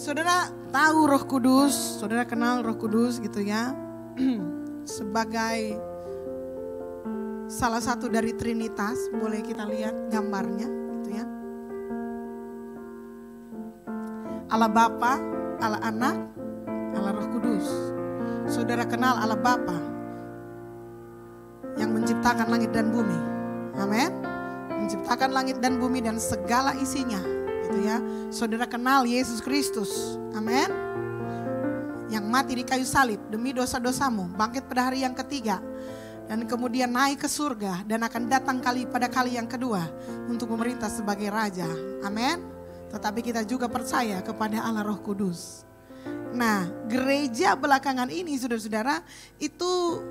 Saudara tahu Roh Kudus, saudara kenal Roh Kudus gitu ya. Sebagai salah satu dari Trinitas, boleh kita lihat gambarnya gitu ya. Allah Bapa, Allah Anak, Allah Roh Kudus. Saudara kenal Allah Bapa yang menciptakan langit dan bumi. Amin. Menciptakan langit dan bumi dan segala isinya. Gitu ya. Saudara kenal Yesus Kristus. Amin. Yang mati di kayu salib demi dosa-dosamu, bangkit pada hari yang ketiga, dan kemudian naik ke surga dan akan datang pada kali yang kedua untuk memerintah sebagai raja. Amin. Tetapi kita juga percaya kepada Allah Roh Kudus. Nah, gereja belakangan ini saudara-saudara itu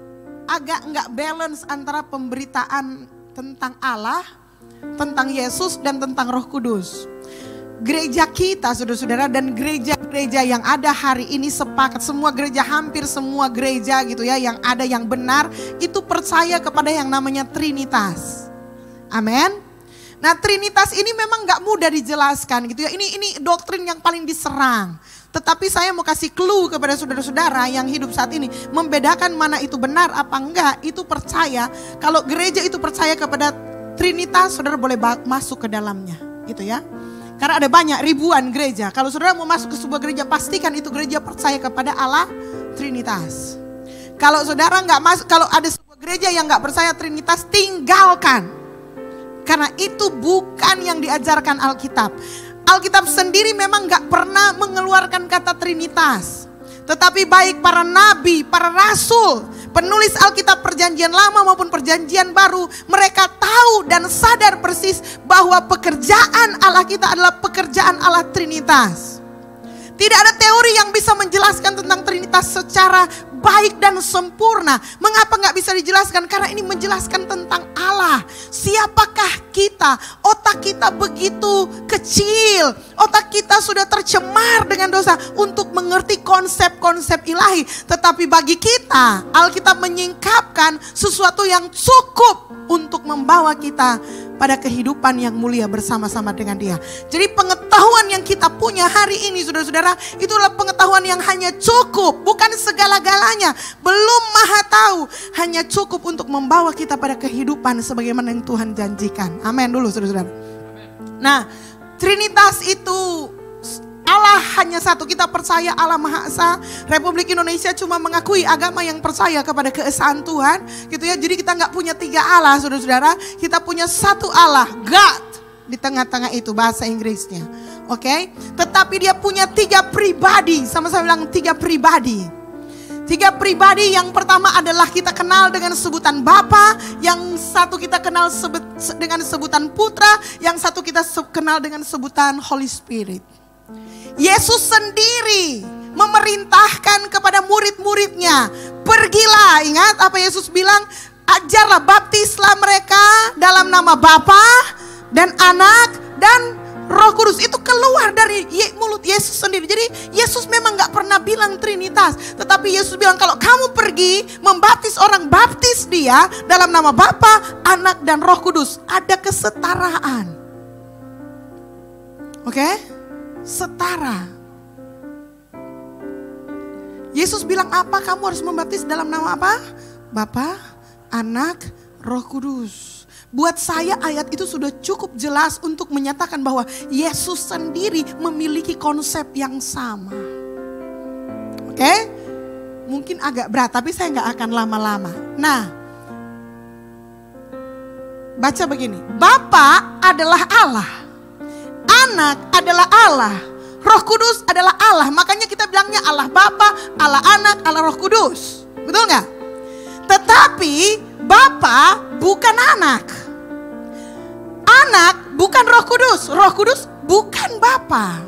agak nggak balance antara pemberitaan tentang Allah, tentang Yesus dan tentang Roh Kudus. Gereja kita saudara-saudara dan gereja-gereja yang ada hari ini sepakat, semua gereja, hampir semua gereja gitu ya, yang ada yang benar itu percaya kepada yang namanya Trinitas. Amin. Nah, Trinitas ini memang gak mudah dijelaskan gitu ya. Ini doktrin yang paling diserang. Tetapi saya mau kasih clue kepada saudara-saudara yang hidup saat ini, membedakan mana itu benar apa enggak, itu percaya. Kalau gereja itu percaya kepada Trinitas, saudara boleh masuk ke dalamnya gitu ya. Karena ada banyak ribuan gereja. Kalau saudara mau masuk ke sebuah gereja, pastikan itu gereja percaya kepada Allah Trinitas. Kalau saudara nggak masuk, kalau ada sebuah gereja yang nggak percaya Trinitas, tinggalkan. Karena itu bukan yang diajarkan Alkitab. Alkitab sendiri memang nggak pernah mengeluarkan kata Trinitas. Tetapi baik para nabi, para rasul, penulis Alkitab perjanjian lama maupun perjanjian baru, mereka tahu dan sadar persis bahwa pekerjaan Allah kita adalah pekerjaan Allah Trinitas. Tidak ada teori yang bisa menjelaskan tentang Trinitas secara baik dan sempurna. Mengapa nggak bisa dijelaskan? Karena ini menjelaskan tentang Allah. Siapakah kita? Otak kita begitu kecil. Otak kita sudah tercemar dengan dosa untuk mengerti konsep-konsep ilahi. Tetapi bagi kita, Alkitab menyingkapkan sesuatu yang cukup untuk membawa kita pada kehidupan yang mulia bersama-sama dengan Dia. Jadi pengetahuan yang kita punya hari ini saudara-saudara, itulah pengetahuan yang hanya cukup, bukan segala-galanya, belum maha tahu, hanya cukup untuk membawa kita pada kehidupan sebagaimana yang Tuhan janjikan. Amin dulu saudara-saudara. Nah, Trinitas itu Allah hanya satu, kita percaya Allah Maha Esa. Republik Indonesia cuma mengakui agama yang percaya kepada keesaan Tuhan gitu ya. Jadi kita nggak punya tiga Allah saudara-saudara, kita punya satu Allah, God. Di tengah-tengah itu bahasa Inggrisnya. Oke? Tetapi Dia punya tiga pribadi, sama-sama bilang tiga pribadi. Tiga pribadi, yang pertama adalah kita kenal dengan sebutan Bapa, yang satu kita kenal dengan sebutan Putra, yang satu kita kenal dengan sebutan Holy Spirit. Yesus sendiri memerintahkan kepada murid-muridnya, pergilah, ingat apa Yesus bilang, ajarlah, baptislah mereka dalam nama Bapa dan Anak dan Roh Kudus. Itu keluar dari mulut Yesus sendiri. Jadi Yesus memang gak pernah bilang Trinitas, tetapi Yesus bilang kalau kamu pergi membaptis orang, baptis dia dalam nama Bapa, Anak dan Roh Kudus. Ada kesetaraan. Oke? Setara. Yesus bilang apa? Kamu harus membaptis dalam nama apa? Bapa, Anak, Roh Kudus. Buat saya ayat itu sudah cukup jelas untuk menyatakan bahwa Yesus sendiri memiliki konsep yang sama. Oke? Mungkin agak berat, tapi saya nggak akan lama-lama. Nah, baca begini. Bapa adalah Allah, Anak adalah Allah, Roh Kudus adalah Allah. Makanya kita bilangnya Allah Bapa, Allah Anak, Allah Roh Kudus. Betul nggak? Tetapi Bapa bukan Anak, Anak bukan Roh Kudus, Roh Kudus bukan Bapa.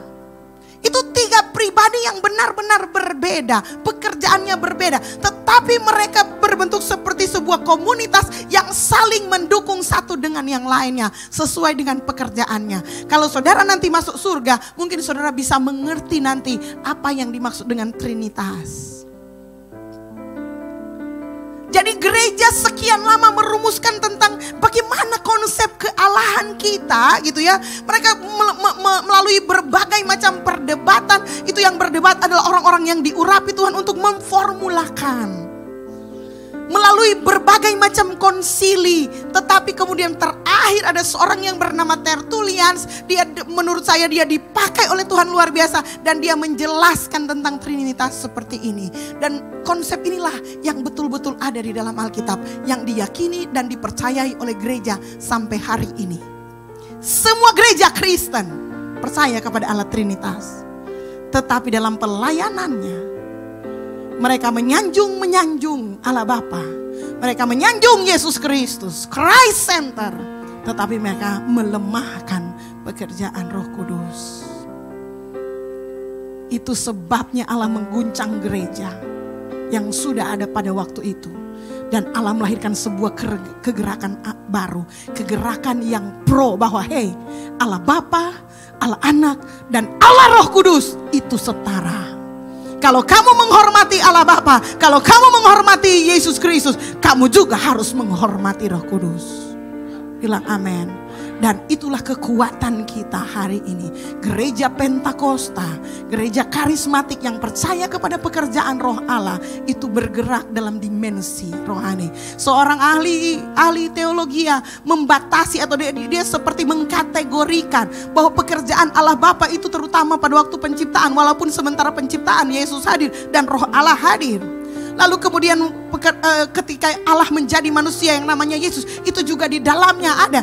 Itu tiga pribadi yang benar-benar berbeda, pekerjaannya berbeda, tetapi mereka berbentuk seperti sebuah komunitas yang saling mendukung satu dengan yang lainnya sesuai dengan pekerjaannya. Kalau saudara nanti masuk surga, mungkin saudara bisa mengerti nanti apa yang dimaksud dengan Trinitas. Jadi gereja sekian lama merumuskan tentang bagaimana konsep kealahan kita gitu ya. Mereka melalui berbagai macam perdebatan itu itu yang berdebat adalah orang-orang yang diurapi Tuhan untuk memformulakan melalui berbagai macam konsili. Tetapi kemudian terakhir ada seorang yang bernama Tertullians. Dia, menurut saya, dia dipakai oleh Tuhan luar biasa. Dan dia menjelaskan tentang Trinitas seperti ini. Dan konsep inilah yang betul-betul ada di dalam Alkitab, yang diyakini dan dipercayai oleh gereja sampai hari ini. Semua gereja Kristen percaya kepada Allah Trinitas. Tetapi dalam pelayanannya, mereka menyanjung Allah Bapa. Mereka menyanjung Yesus Kristus, Christ Center. Tetapi mereka melemahkan pekerjaan Roh Kudus. Itu sebabnya Allah mengguncang gereja yang sudah ada pada waktu itu. Dan Allah melahirkan sebuah kegerakan baru. Kegerakan yang pro bahwa Allah Bapa, Allah Anak, dan Allah Roh Kudus itu setara. Kalau kamu menghormati Allah Bapa, kalau kamu menghormati Yesus Kristus, kamu juga harus menghormati Roh Kudus. Bilang amin. Dan itulah kekuatan kita hari ini. Gereja Pentakosta, gereja karismatik yang percaya kepada pekerjaan Roh Allah, itu bergerak dalam dimensi rohani. Seorang ahli teologi membatasi atau dia seperti mengkategorikan bahwa pekerjaan Allah Bapa itu terutama pada waktu penciptaan. Walaupun sementara penciptaan Yesus hadir dan Roh Allah hadir. Lalu kemudian ketika Allah menjadi manusia yang namanya Yesus, itu juga di dalamnya ada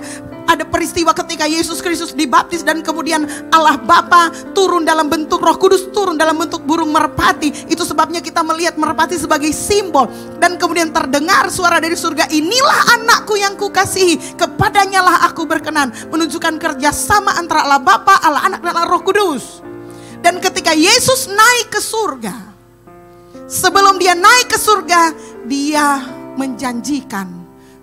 peristiwa ketika Yesus Kristus dibaptis dan kemudian Allah Bapa turun dalam bentuk Roh Kudus, turun dalam bentuk burung merpati. Itu sebabnya kita melihat merpati sebagai simbol. Dan kemudian terdengar suara dari surga, inilah anakku yang kukasihi, kepadanya lah aku berkenan. Menunjukkan kerjasama antara Allah Bapa, Allah Anak, dan Allah Roh Kudus. Dan ketika Yesus naik ke surga, sebelum dia naik ke surga, dia menjanjikan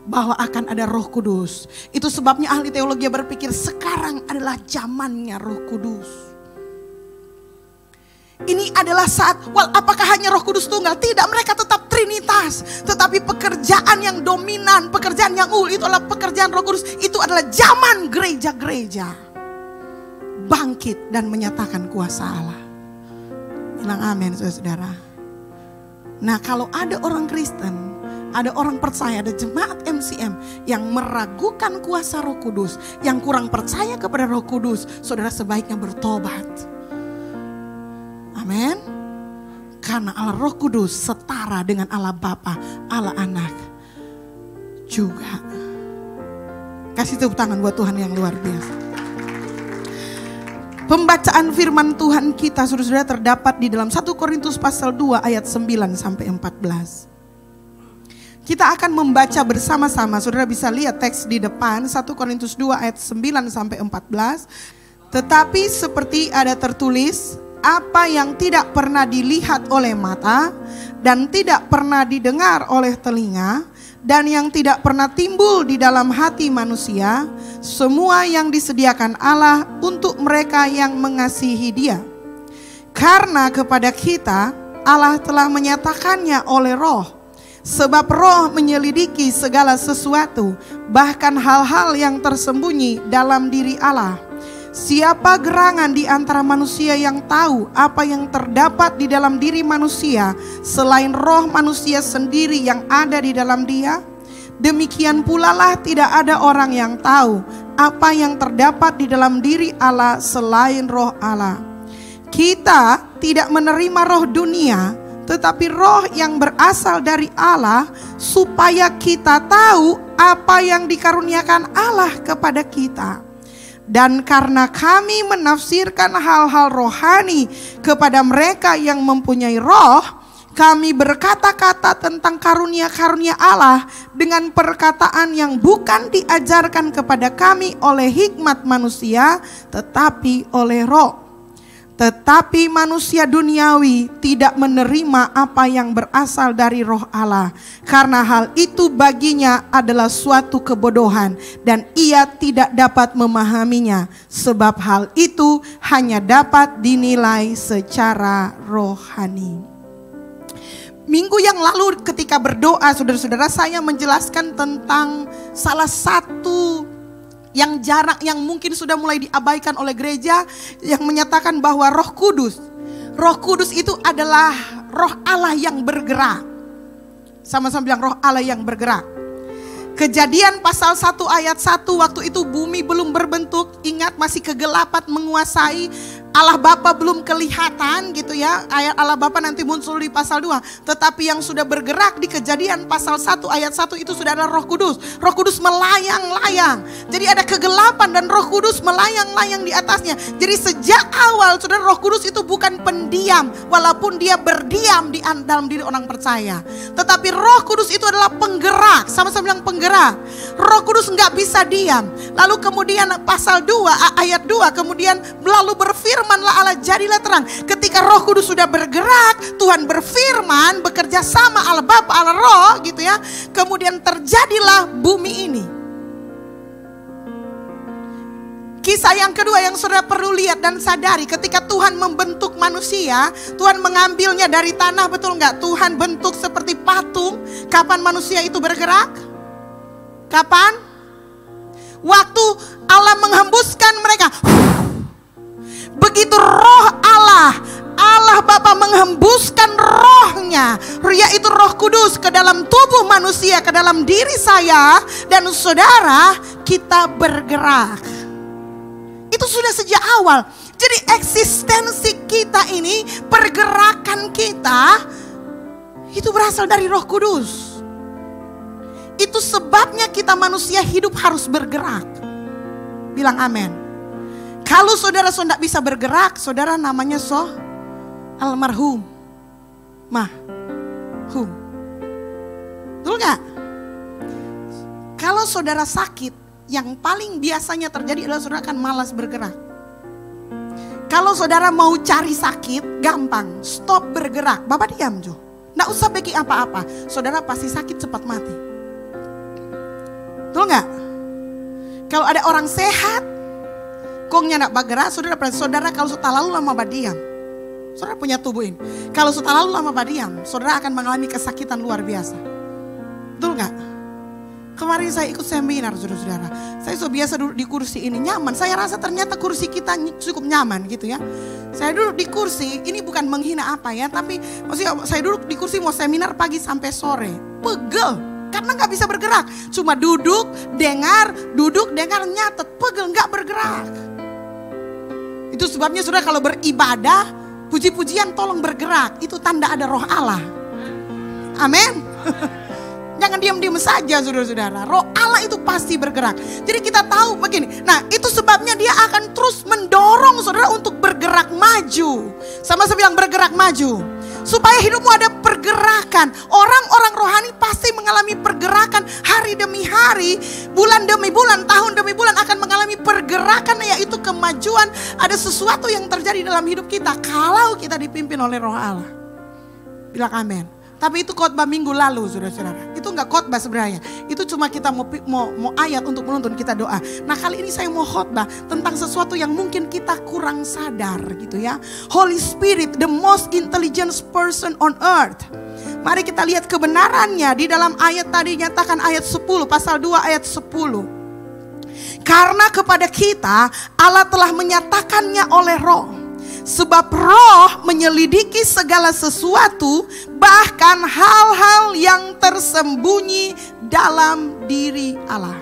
bahwa akan ada Roh Kudus. Itu sebabnya ahli teologi berpikir sekarang adalah zamannya Roh Kudus. Ini adalah saat, apakah hanya Roh Kudus tunggal? Tidak, mereka tetap Trinitas. Tetapi pekerjaan yang dominan, pekerjaan yang itu adalah pekerjaan Roh Kudus. Itu adalah zaman gereja-gereja bangkit dan menyatakan kuasa Allah. Bilang amin, saudara-saudara. Nah, kalau ada orang Kristen, ada orang percaya, ada jemaat MCM yang meragukan kuasa Roh Kudus, yang kurang percaya kepada Roh Kudus, saudara sebaiknya bertobat. Amin. Karena Allah Roh Kudus setara dengan Allah Bapa, Allah Anak juga. Kasih tepuk tangan buat Tuhan yang luar biasa. Pembacaan firman Tuhan kita saudara-saudara terdapat di dalam 1 Korintus pasal 2 ayat 9 sampai 14. Kita akan membaca bersama-sama. Saudara bisa lihat teks di depan 1 Korintus 2 ayat 9 sampai 14. Tetapi seperti ada tertulis, apa yang tidak pernah dilihat oleh mata dan tidak pernah didengar oleh telinga dan yang tidak pernah timbul di dalam hati manusia, semua yang disediakan Allah untuk mereka yang mengasihi Dia. Karena kepada kita Allah telah menyatakannya oleh Roh. Sebab Roh menyelidiki segala sesuatu, bahkan hal-hal yang tersembunyi dalam diri Allah. Siapa gerangan di antara manusia yang tahu apa yang terdapat di dalam diri manusia selain roh manusia sendiri yang ada di dalam dia? Demikian pula lah tidak ada orang yang tahu apa yang terdapat di dalam diri Allah selain roh Allah. Kita tidak menerima roh dunia, tetapi roh yang berasal dari Allah, supaya kita tahu apa yang dikaruniakan Allah kepada kita. Dan karena kami menafsirkan hal-hal rohani kepada mereka yang mempunyai roh, kami berkata-kata tentang karunia-karunia Allah dengan perkataan yang bukan diajarkan kepada kami oleh hikmat manusia, tetapi oleh roh. Tetapi manusia duniawi tidak menerima apa yang berasal dari roh Allah, karena hal itu baginya adalah suatu kebodohan dan ia tidak dapat memahaminya, sebab hal itu hanya dapat dinilai secara rohani. Minggu yang lalu ketika berdoa, saudara-saudara, saya menjelaskan tentang salah satu yang jarang, yang mungkin sudah mulai diabaikan oleh gereja, yang menyatakan bahwa Roh Roh Kudus itu adalah roh Allah yang bergerak. Sama-sama bilang roh Allah yang bergerak. Kejadian pasal 1 ayat 1, waktu itu bumi belum berbentuk. Ingat, masih kegelapan menguasai. Allah Bapa belum kelihatan gitu ya. Ayat Allah Bapa nanti muncul di pasal 2. Tetapi yang sudah bergerak di Kejadian pasal 1 ayat 1 itu sudah ada Roh Kudus. Roh Kudus melayang-layang. Jadi ada kegelapan dan Roh Kudus melayang-layang di atasnya. Jadi sejak awal saudara, Roh Kudus itu bukan pendiam. Walaupun dia berdiam di dalam diri orang percaya. Tetapi Roh Kudus itu adalah penggerak. Sama-sama bilang penggerak. Roh Kudus nggak bisa diam. Lalu kemudian pasal 2 ayat 2 kemudian lalu berfirmanlah Allah, jadilah terang. Ketika Roh Kudus sudah bergerak, Tuhan berfirman, bekerja sama Allah Bapa, Allah Roh gitu ya. Kemudian terjadilah bumi ini. Kisah yang kedua yang saudara perlu lihat dan sadari, ketika Tuhan membentuk manusia, Tuhan mengambilnya dari tanah, betul nggak? Tuhan bentuk seperti patung. Kapan manusia itu bergerak? Kapan? Waktu Allah menghembuskan mereka. Begitu roh Allah Bapa menghembuskan rohnya, yaitu Roh Kudus ke dalam tubuh manusia, ke dalam diri saya dan saudara, kita bergerak. Itu sudah sejak awal. Jadi eksistensi kita ini, pergerakan kita, itu berasal dari Roh Kudus. Itu sebabnya kita manusia hidup harus bergerak. Bilang amin. Kalau saudara tidak bisa bergerak, saudara namanya almarhum. Betul gak? Kalau saudara sakit, yang paling biasanya terjadi adalah saudara akan malas bergerak. Kalau saudara mau cari sakit, gampang, stop bergerak. Bapak diam Jo, nggak usah bikin apa-apa. Saudara pasti sakit cepat mati. Betul gak? Kalau ada orang sehat, kongnya nak bergerak, saudara kalau sudah lalu lama berdiam. Saudara punya tubuh ini. Kalau sudah lalu lama berdiam, saudara akan mengalami kesakitan luar biasa. Betul gak? Kemarin saya ikut seminar, saudara-saudara. Saya so biasa duduk di kursi ini, nyaman. Saya rasa ternyata kursi kita cukup nyaman gitu ya. Saya duduk di kursi, ini bukan menghina apa ya, tapi maksudnya saya duduk di kursi mau seminar pagi sampai sore. Pegel, karena gak bisa bergerak. Cuma duduk, dengar, nyatet, pegel, gak bergerak. Itu sebabnya saudara kalau beribadah, puji-pujian tolong bergerak. Itu tanda ada roh Allah. Amin. Jangan diam-diam saja saudara-saudara. Roh Allah itu pasti bergerak. Jadi kita tahu begini. Nah itu sebabnya dia akan terus mendorong saudara untuk bergerak maju. Sama-sama bilang bergerak maju. Supaya hidupmu ada pergerakan. Orang-orang rohani pasti mengalami pergerakan hari demi hari. Bulan demi bulan, tahun demi bulan akan mengalami pergerakan. Yaitu kemajuan. Ada sesuatu yang terjadi dalam hidup kita. Kalau kita dipimpin oleh roh Allah. Bilang amin. Tapi itu khotbah minggu lalu saudara-saudara. Itu enggak khotbah sebenarnya. Itu cuma kita mau ayat untuk menuntun kita doa. Nah kali ini saya mau khotbah tentang sesuatu yang mungkin kita kurang sadar gitu ya. Holy Spirit, the most intelligent person on earth. Mari kita lihat kebenarannya di dalam ayat tadi nyatakan ayat 10, pasal 2 ayat 10. Karena kepada kita Allah telah menyatakannya oleh roh. Sebab roh menyelidiki segala sesuatu, bahkan hal-hal yang tersembunyi dalam diri Allah.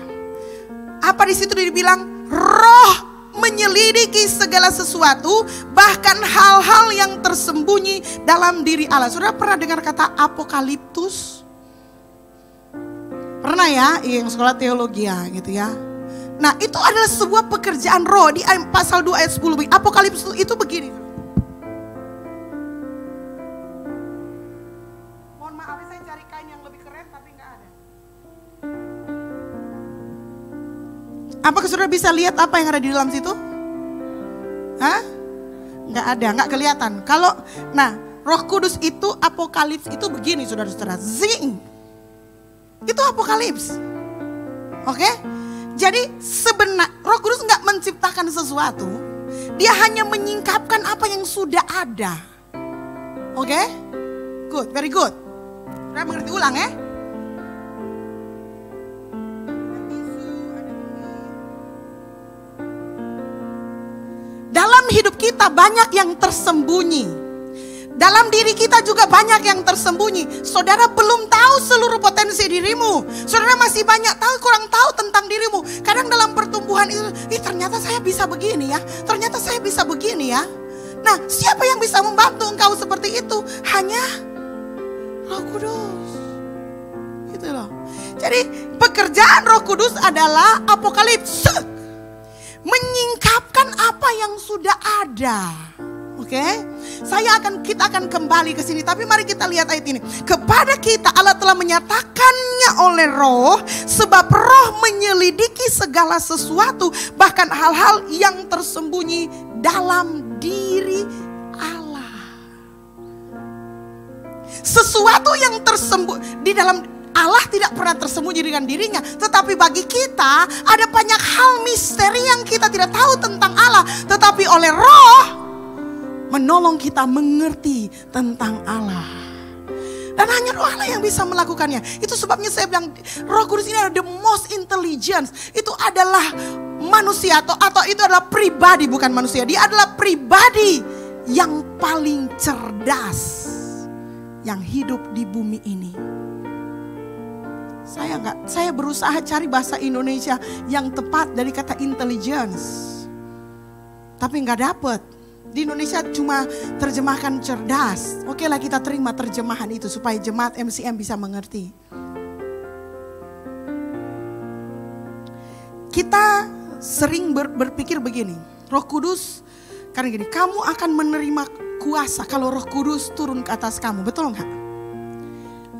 Apa di situ dibilang? Roh menyelidiki segala sesuatu, bahkan hal-hal yang tersembunyi dalam diri Allah. Saudara pernah dengar kata apokaliptus? Pernah ya, yang sekolah teologi ya gitu ya. Nah itu adalah sebuah pekerjaan roh di pasal 2 ayat 10. Apokaliptus itu begini. Mohon maaf saya cari kain yang lebih keren tapi gak ada. Apakah saudara bisa lihat apa yang ada di dalam situ? Hah? Gak ada, gak kelihatan. Kalau, nah Roh Kudus itu apokalips itu begini saudara-saudara. Zing. Itu apokalips. Oke? Jadi sebenarnya Roh Kudus nggak menciptakan sesuatu, dia hanya menyingkapkan apa yang sudah ada. Oke? Good, very good. Saya mengerti ulang ya. Dalam hidup kita banyak yang tersembunyi. Dalam diri kita juga banyak yang tersembunyi. Saudara belum tahu seluruh potensi dirimu. Saudara masih banyak kurang tahu tentang dirimu. Kadang dalam pertumbuhan itu, ternyata saya bisa begini ya. Ternyata saya bisa begini ya. Nah, siapa yang bisa membantu engkau seperti itu? Hanya Roh Kudus. Gitu loh. Jadi pekerjaan Roh Kudus adalah apokalips. Menyingkapkan apa yang sudah ada. Oke, kita akan kembali ke sini. Tapi mari kita lihat ayat ini. Kepada kita Allah telah menyatakannya oleh Roh, sebab Roh menyelidiki segala sesuatu, bahkan hal-hal yang tersembunyi dalam diri Allah. Sesuatu yang tersembunyi di dalam Allah tidak pernah tersembunyi dengan dirinya. Tetapi bagi kita ada banyak hal misteri yang kita tidak tahu tentang Allah. Tetapi oleh Roh menolong kita mengerti tentang Allah. Dan hanya Roh Allah yang bisa melakukannya. Itu sebabnya saya bilang Roh Kudus ini adalah the most intelligent. Itu adalah manusia atau itu adalah pribadi, bukan manusia. Dia adalah pribadi yang paling cerdas yang hidup di bumi ini. Saya berusaha cari bahasa Indonesia yang tepat dari kata intelligence. Tapi nggak dapet. Di Indonesia cuma terjemahkan cerdas. Oke lah, kita terima terjemahan itu supaya jemaat MCM bisa mengerti. Kita sering berpikir begini, Roh Kudus, karena gini, kamu akan menerima kuasa kalau Roh Kudus turun ke atas kamu, betul nggak?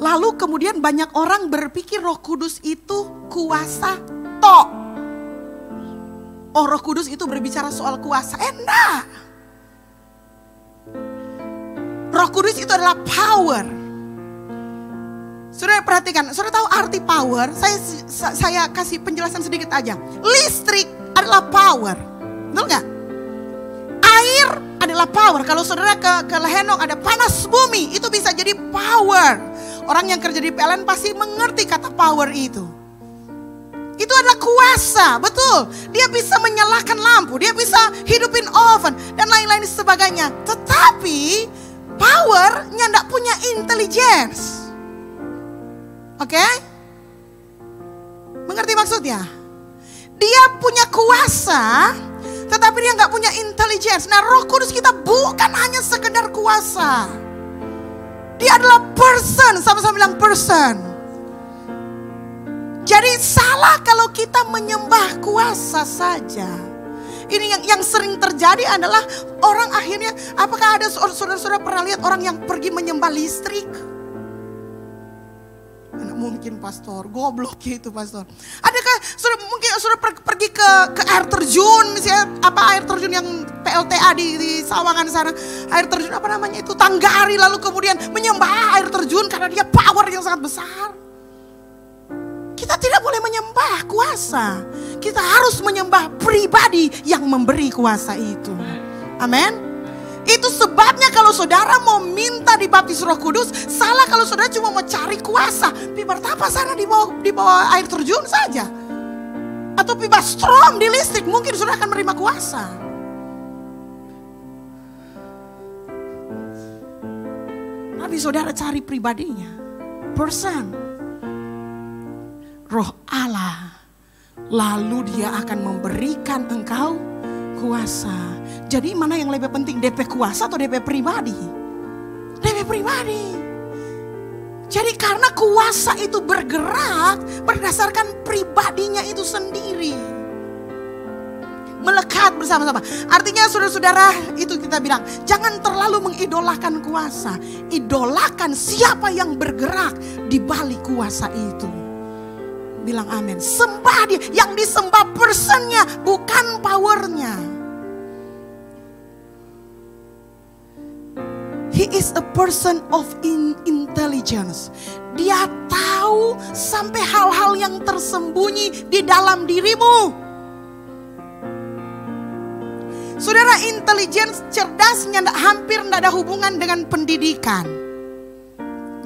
Lalu kemudian banyak orang berpikir Roh Kudus itu kuasa tok. Oh, Roh Kudus itu berbicara soal kuasa, enggak. Roh Kudus itu adalah power. Saudara perhatikan, saudara tahu arti power? Saya kasih penjelasan sedikit aja. Listrik adalah power, betul nggak? Air adalah power. Kalau saudara ke Lehenong ada panas bumi, itu bisa jadi power. Orang yang kerja di PLN pasti mengerti kata power itu. Itu adalah kuasa, betul. Dia bisa menyalakan lampu, dia bisa hidupin oven dan lain-lain sebagainya. Tetapi powernya tidak punya intelligence. Oke? Mengerti maksudnya? Dia punya kuasa, tetapi dia nggak punya intelligence. Nah, Roh Kudus kita bukan hanya sekedar kuasa. Dia adalah person, sama-sama bilang person. Jadi salah kalau kita menyembah kuasa saja. Ini yang sering terjadi adalah orang akhirnya, apakah ada saudara-saudara pernah lihat orang yang pergi menyembah listrik? Mana mungkin pastor, goblok gitu pastor. Adakah mungkin saudara pergi ke air terjun, misalnya air terjun yang PLTA di Sawangan sana, air terjun apa namanya itu, Tanggari, lalu kemudian menyembah air terjun karena dia power yang sangat besar. Kita tidak boleh menyembah kuasa. Kita harus menyembah pribadi yang memberi kuasa itu. Amin. Itu sebabnya kalau saudara mau minta dibaptis Roh Kudus, salah kalau saudara cuma mau cari kuasa. Pipa apa sana di bawah air terjun saja. Atau pipa strom di listrik, mungkin saudara akan menerima kuasa. Tapi saudara cari pribadinya. Person. Roh Allah, lalu dia akan memberikan engkau kuasa. Jadi mana yang lebih penting, DP kuasa atau DP pribadi? DP pribadi. Jadi karena kuasa itu bergerak berdasarkan pribadinya itu sendiri. Melekat bersama-sama. Artinya saudara-saudara, itu kita bilang, jangan terlalu mengidolakan kuasa. Idolakan siapa yang bergerak di balik kuasa itu. Bilang amin. Sembah dia, yang disembah personnya, bukan powernya. He is a person of intelligence. Dia tahu sampai hal-hal yang tersembunyi di dalam dirimu. Saudara, intelligence, cerdasnya hampir tidak ada hubungan dengan pendidikan.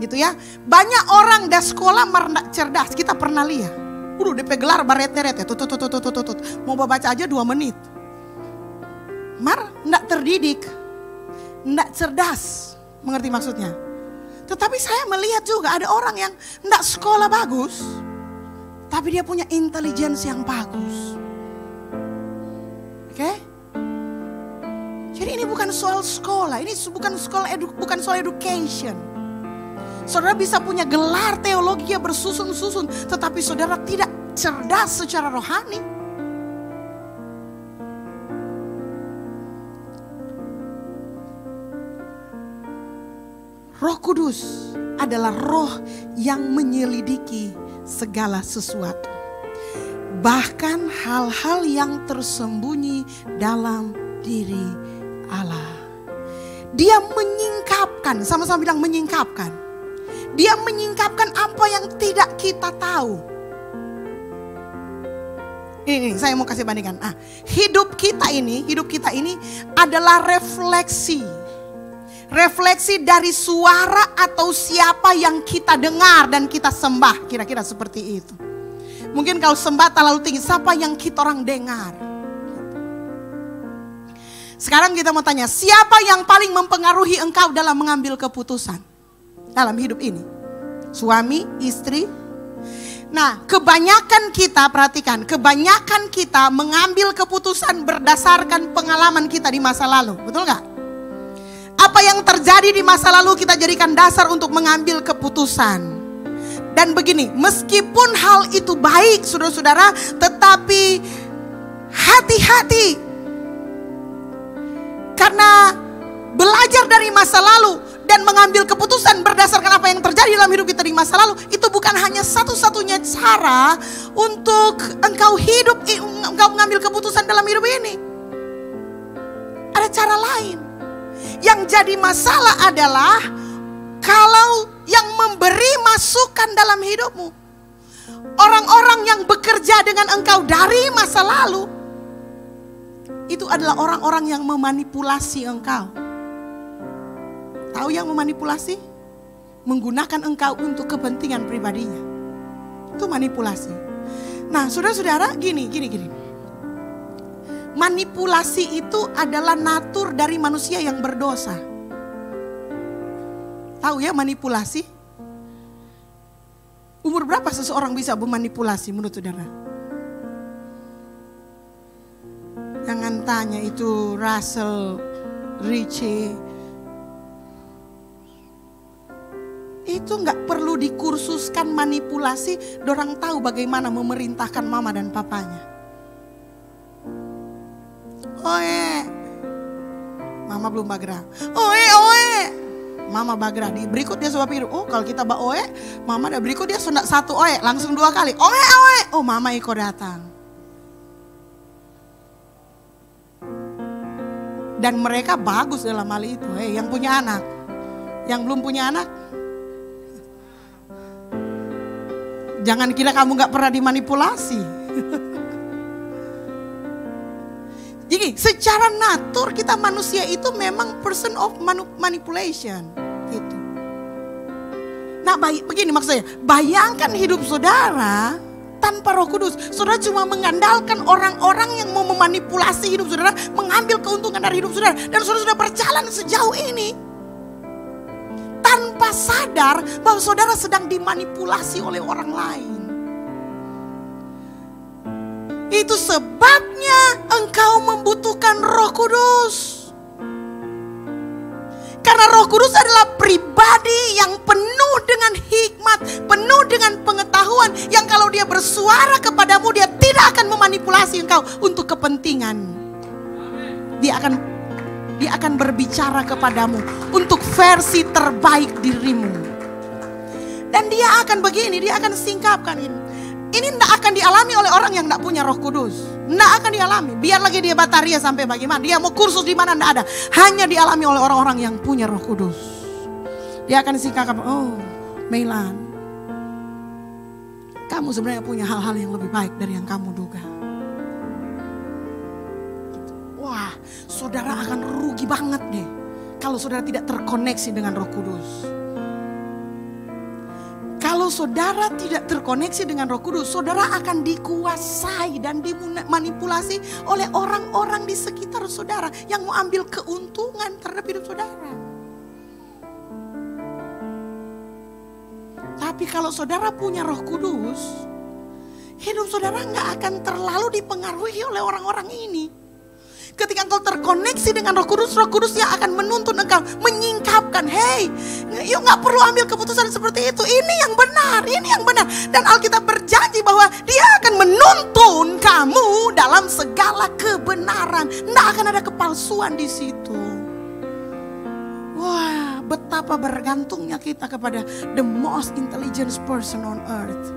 Gitu ya. Banyak orang dah sekolah merendah cerdas, kita pernah lihat. DP gelar baret-ret ya, tut. Mau baca aja 2 menit. Enggak terdidik, enggak cerdas. Mengerti maksudnya? Tetapi saya melihat juga ada orang yang enggak sekolah bagus, tapi dia punya intelijensi yang bagus. Oke? Jadi ini bukan soal sekolah, ini bukan soal education. Saudara bisa punya gelar teologi yang bersusun-susun, tetapi saudara tidak cerdas secara rohani. Roh Kudus adalah roh yang menyelidiki segala sesuatu. Bahkan hal-hal yang tersembunyi dalam diri Allah. Dia menyingkapkan, sama-sama bilang menyingkapkan. Dia menyingkapkan apa yang tidak kita tahu. Ini saya mau kasih bandingkan. Hidup kita ini adalah refleksi dari suara atau siapa yang kita dengar dan kita sembah. Kira-kira seperti itu. Mungkin kalau sembah terlalu tinggi, siapa yang kita orang dengar. Sekarang kita mau tanya, siapa yang paling mempengaruhi engkau dalam mengambil keputusan dalam hidup ini? Suami, istri? Nah, kebanyakan kita, perhatikan, kebanyakan kita mengambil keputusan berdasarkan pengalaman kita di masa lalu. Betul gak? Apa yang terjadi di masa lalu kita jadikan dasar untuk mengambil keputusan. Dan begini, meskipun hal itu baik saudara-saudara, tetapi hati-hati. Karena belajar dari masa lalu dan mengambil keputusan berdasarkan apa yang terjadi dalam hidup kita di masa lalu, itu bukan hanya satu-satunya cara untuk engkau mengambil keputusan dalam hidup ini. Ada cara lain. Yang jadi masalah adalah kalau yang memberi masukan dalam hidupmu, orang-orang yang bekerja dengan engkau dari masa lalu, itu adalah orang-orang yang memanipulasi engkau. Tahu yang memanipulasi? Menggunakan engkau untuk kepentingan pribadinya. Itu manipulasi. Nah, saudara-saudara, gini. Manipulasi itu adalah natur dari manusia yang berdosa. Tahu ya manipulasi? Umur berapa seseorang bisa memanipulasi menurut saudara? Jangan tanya itu Russell, Richie. Itu gak perlu dikursuskan manipulasi. Dorang tahu bagaimana memerintahkan mama dan papanya. Oe, mama belum bagra. Oe, mama bagra. Di berikut dia coba pikir, oh kalau kita oe, mama ada berikut dia sudah satu oe, langsung 2 kali. Oe, oh mama ikut datang. Dan mereka bagus dalam hal itu. Yang punya anak, yang belum punya anak, jangan kira kamu gak pernah dimanipulasi. Jadi secara natur kita manusia itu memang person of manipulation gitu. Nah begini maksudnya, bayangkan hidup saudara tanpa Roh Kudus. Saudara cuma mengandalkan orang-orang yang mau memanipulasi hidup saudara, mengambil keuntungan dari hidup saudara. Dan saudara sudah berjalan sejauh ini tanpa sadar bahwa saudara sedang dimanipulasi oleh orang lain. Itu sebabnya engkau membutuhkan Roh Kudus. Karena Roh Kudus adalah pribadi yang penuh dengan hikmat, penuh dengan pengetahuan, yang kalau dia bersuara kepadamu, dia tidak akan memanipulasi engkau untuk kepentingan. Dia akan berbicara kepadamu untuk versi terbaik dirimu. Dan dia akan begini, dia akan singkapkan ini. Ini tidak akan dialami oleh orang yang tidak punya Roh Kudus. Tidak akan dialami. Biar lagi dia bataria sampai bagaimana. Dia mau kursus di mana tidak ada. Hanya dialami oleh orang-orang yang punya Roh Kudus. Dia akan singkapkan, oh Meilan, kamu sebenarnya punya hal-hal yang lebih baik dari yang kamu duga. Wah, saudara akan rugi banget deh kalau saudara tidak terkoneksi dengan Roh Kudus. Kalau saudara tidak terkoneksi dengan Roh Kudus, saudara akan dikuasai dan dimanipulasi oleh orang-orang di sekitar saudara yang mau ambil keuntungan terhadap hidup saudara. Tapi kalau saudara punya Roh Kudus, hidup saudara nggak akan terlalu dipengaruhi oleh orang-orang ini. Ketika engkau terkoneksi dengan Roh Kudus yang akan menuntun engkau, menyingkapkan, hey, yuk nggak perlu ambil keputusan seperti itu. Ini yang benar, ini yang benar. Dan Alkitab berjanji bahwa Dia akan menuntun kamu dalam segala kebenaran. Nggak akan ada kepalsuan di situ. Wah, betapa bergantungnya kita kepada the most intelligent person on earth.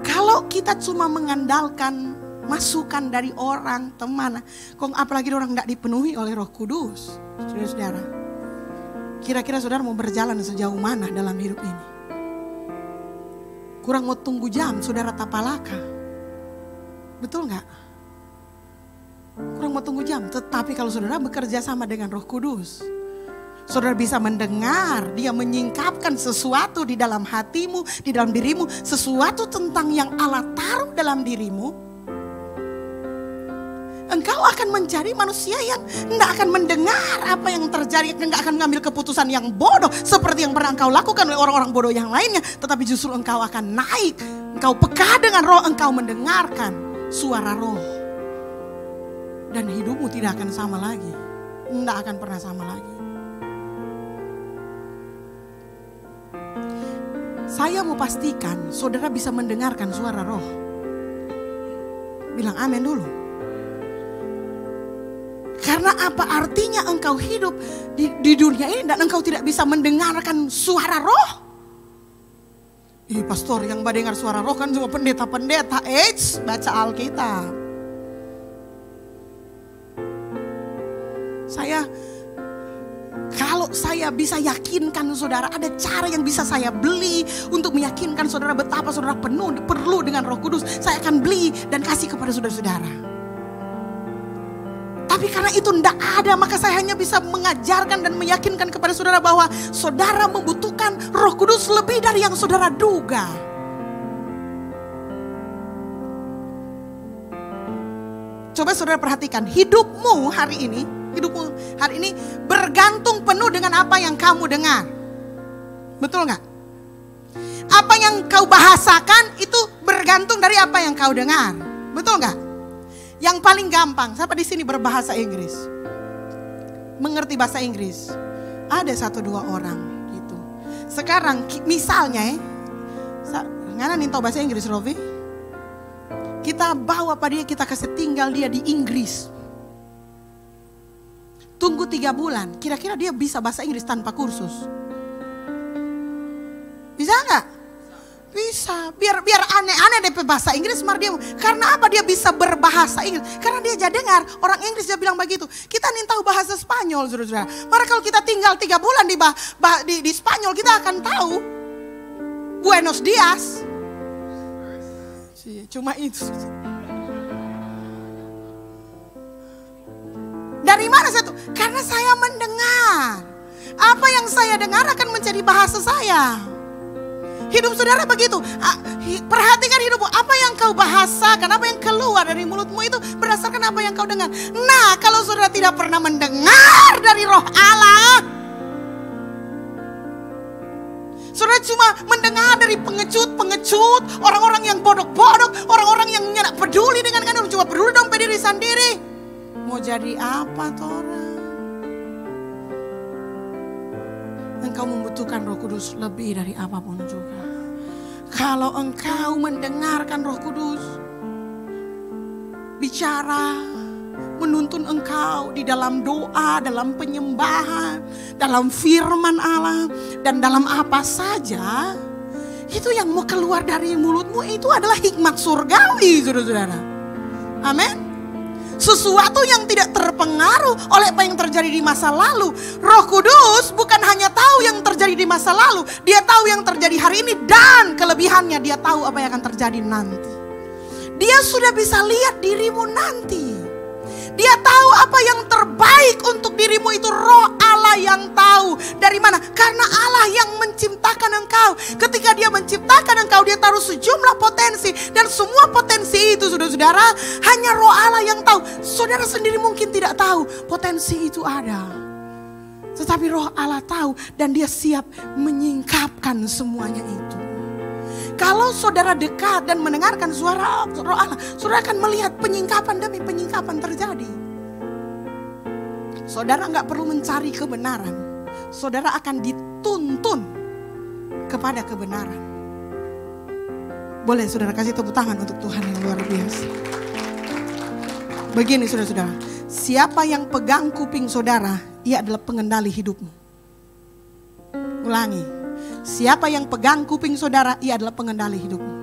Kalau kita cuma mengandalkan masukan dari orang, teman, kok apalagi orang tidak dipenuhi oleh Roh Kudus, saudara-saudara. Kira-kira saudara mau berjalan sejauh mana dalam hidup ini? Kurang mau tunggu jam, saudara tapalaka. Betul nggak? Kurang mau tunggu jam, tetapi kalau saudara bekerja sama dengan Roh Kudus, saudara bisa mendengar, Dia menyingkapkan sesuatu di dalam hatimu, di dalam dirimu, sesuatu tentang yang Allah taruh dalam dirimu. Engkau akan menjadi manusia yang tidak akan mendengar apa yang terjadi, tidak akan mengambil keputusan yang bodoh seperti yang pernah engkau lakukan oleh orang-orang bodoh yang lainnya. Tetapi justru engkau akan naik, engkau peka dengan Roh, engkau mendengarkan suara Roh. Dan hidupmu tidak akan sama lagi, tidak akan pernah sama lagi. Saya mau pastikan saudara bisa mendengarkan suara Roh. Bilang amin dulu. Karena apa artinya engkau hidup di dunia ini dan engkau tidak bisa mendengarkan suara Roh? Pastor, yang mendengar suara Roh kan cuma pendeta-pendeta. Baca Alkitab. Kalau saya bisa yakinkan saudara, ada cara yang bisa saya beli untuk meyakinkan saudara betapa saudara perlu dengan Roh Kudus. Saya akan beli dan kasih kepada saudara-saudara. Tapi karena itu tidak ada, maka saya hanya bisa mengajarkan dan meyakinkan kepada saudara bahwa saudara membutuhkan Roh Kudus lebih dari yang saudara duga. Coba saudara perhatikan, hidupmu hari ini bergantung penuh dengan apa yang kamu dengar. Betul nggak? Apa yang kau bahasakan itu bergantung dari apa yang kau dengar. Betul nggak? Yang paling gampang, siapa di sini berbahasa Inggris? Mengerti bahasa Inggris? Ada 1-2 orang gitu. Sekarang misalnya ngana nih tahu bahasa Inggris, Rofi? Kita bawa pada dia, kita kasih tinggal dia di Inggris. Tunggu 3 bulan, kira-kira dia bisa bahasa Inggris tanpa kursus? Bisa nggak? Bisa. Biar aneh-aneh deh bahasa Inggris, dia. Karena apa dia bisa berbahasa Inggris? Karena dia jadi dengar orang Inggris dia bilang begitu. Kita nih tahu bahasa Spanyol, saudara-saudara. Maka kalau kita tinggal 3 bulan di Spanyol, kita akan tahu Buenos Dias. Cuma itu. Dari mana saya tuh? Karena saya mendengar. Apa yang saya dengar akan menjadi bahasa saya. Hidup saudara begitu. Perhatikan hidupmu. Apa yang kau bahasakan, apa yang keluar dari mulutmu itu berdasarkan apa yang kau dengar. Nah, kalau saudara tidak pernah mendengar dari Roh Allah, saudara cuma mendengar dari pengecut, orang-orang yang bodoh-bodoh, orang-orang yang tidak peduli dengan kamu, cuma peduli dong diri sendiri. Mau jadi apa orang? Engkau membutuhkan Roh Kudus lebih dari apapun juga. Kalau engkau mendengarkan Roh Kudus bicara, menuntun engkau di dalam doa, dalam penyembahan, dalam firman Allah, dan dalam apa saja, itu yang mau keluar dari mulutmu itu adalah hikmat surgawi, saudara-saudara. Amin. Sesuatu yang tidak terpengaruh oleh apa yang terjadi di masa lalu. Roh Kudus bukan hanya tahu yang terjadi di masa lalu, dia tahu yang terjadi hari ini dan kelebihannya dia tahu apa yang akan terjadi nanti. Dia sudah bisa lihat dirimu nanti. Dia tahu apa yang terbaik untuk dirimu, itu Roh Allah yang tahu. Dari mana? Karena Allah yang menciptakan engkau. Ketika dia menciptakan engkau, dia taruh sejumlah potensi. Dan semua potensi itu, saudara-saudara, hanya Roh Allah yang tahu. Saudara sendiri mungkin tidak tahu potensi itu ada. Tetapi Roh Allah tahu dan dia siap menyingkapkan semuanya itu. Kalau saudara dekat dan mendengarkan suara Roh Allah, saudara akan melihat penyingkapan demi penyingkapan terjadi. Saudara nggak perlu mencari kebenaran. Saudara akan dituntun kepada kebenaran. Boleh saudara kasih tepuk tangan untuk Tuhan yang luar biasa. Begini saudara-saudara, siapa yang pegang kuping saudara, ia adalah pengendali hidupmu. Ulangi, siapa yang pegang kuping saudara, ia adalah pengendali hidupmu.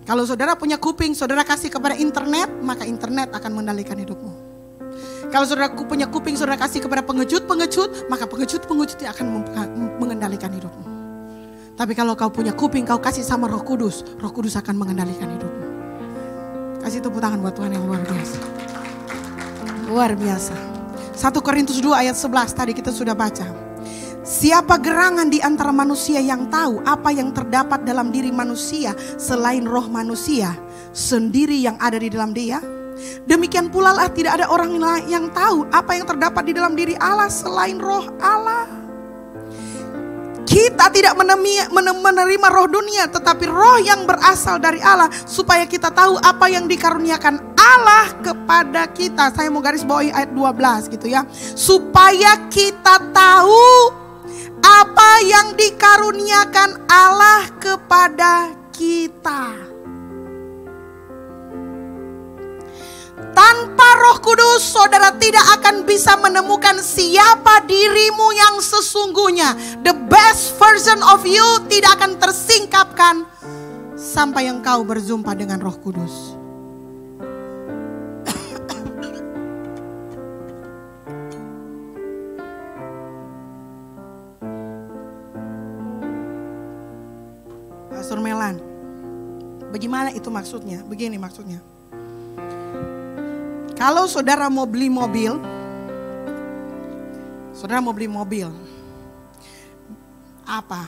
Kalau saudara punya kuping, saudara kasih kepada internet, maka internet akan mengendalikan hidupmu. Kalau saudara punya kuping, saudara kasih kepada pengecut-pengecut, maka pengecut-pengecut yang akan mengendalikan hidupmu. Tapi kalau kau punya kuping, kau kasih sama Roh Kudus, Roh Kudus akan mengendalikan hidupmu. Kasih tepuk tangan buat Tuhan yang luar biasa. Luar biasa. 1 Korintus 2 ayat 11 tadi kita sudah baca. Siapa gerangan di antara manusia yang tahu apa yang terdapat dalam diri manusia selain roh manusia sendiri yang ada di dalam dia? Demikian pula lah tidak ada orang yang tahu apa yang terdapat di dalam diri Allah selain roh Allah. Kita tidak menerima roh dunia, tetapi roh yang berasal dari Allah, supaya kita tahu apa yang dikaruniakan Allah kepada kita. Saya mau garis bawahi ayat 12 gitu ya. Supaya kita tahu apa yang dikaruniakan Allah kepada kita. Tanpa Roh Kudus, saudara tidak akan bisa menemukan siapa dirimu yang sesungguhnya. The best version of you tidak akan tersingkapkan sampai engkau berjumpa dengan Roh Kudus. Pastor Melan, bagaimana itu maksudnya? Begini maksudnya. Kalau saudara mau beli mobil, apa?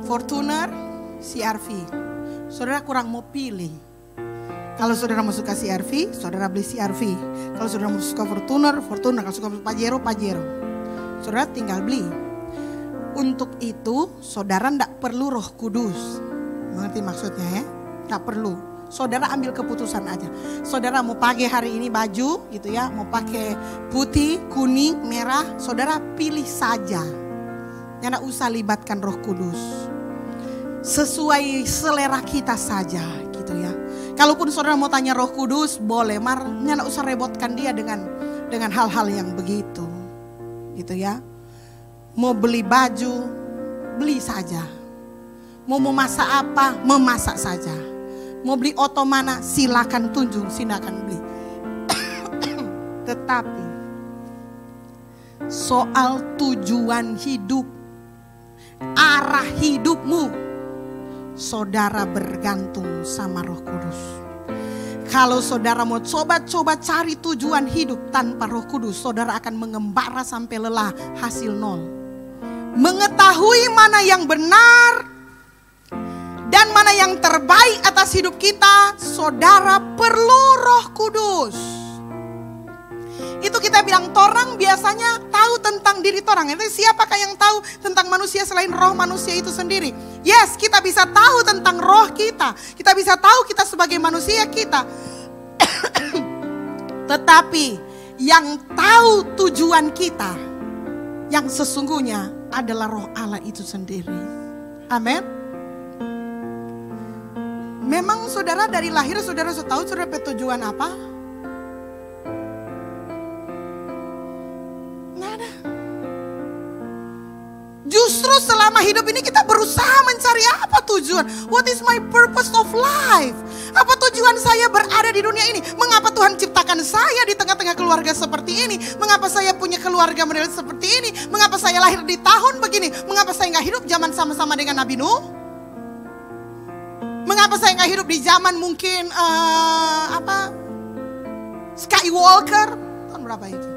Fortuner, CR-V. Saudara kurang mau pilih. Kalau saudara mau suka CR-V, saudara beli CR-V. Kalau saudara mau suka Fortuner. Kalau suka Pajero. Saudara tinggal beli. Untuk itu saudara tidak perlu Roh Kudus. Mengerti maksudnya ya? Tidak perlu. Saudara ambil keputusan aja. Saudara mau pakai hari ini baju gitu ya, mau pakai putih, kuning, merah, saudara pilih saja. Tidak usah libatkan Roh Kudus. Sesuai selera kita saja gitu ya. Kalaupun saudara mau tanya Roh Kudus, boleh, tidak usah rebotkan dia dengan hal-hal yang begitu. Gitu ya. Mau beli baju, beli saja. Mau memasak apa, memasak saja. Mau beli oto mana, silakan tunjuk, silakan beli. Tetapi soal tujuan hidup, arah hidupmu, saudara bergantung sama Roh Kudus. Kalau saudara mau coba-coba cari tujuan hidup tanpa Roh Kudus, saudara akan mengembara sampai lelah, hasil nol. Mengetahui mana yang benar dan mana yang terbaik atas hidup kita, saudara perlu Roh Kudus. Itu kita bilang, torang biasanya tahu tentang diri torang. Itu siapakah yang tahu tentang manusia selain roh manusia itu sendiri? Yes, kita bisa tahu tentang roh kita. Kita bisa tahu kita sebagai manusia kita. Tetapi yang tahu tujuan kita, yang sesungguhnya adalah Roh Allah itu sendiri. Amin. Memang saudara dari lahir saudara sudah tahu saudara tujuan apa? Nggak ada. Justru selama hidup ini kita berusaha mencari apa tujuan. What is my purpose of life? Apa tujuan saya berada di dunia ini? Mengapa Tuhan ciptakan saya di tengah-tengah keluarga seperti ini? Mengapa saya punya keluarga model seperti ini? Mengapa saya lahir di tahun begini? Mengapa saya nggak hidup zaman sama-sama dengan Nabi Nuh? Mengapa saya nggak hidup di zaman mungkin Skywalker? Tahun berapa itu?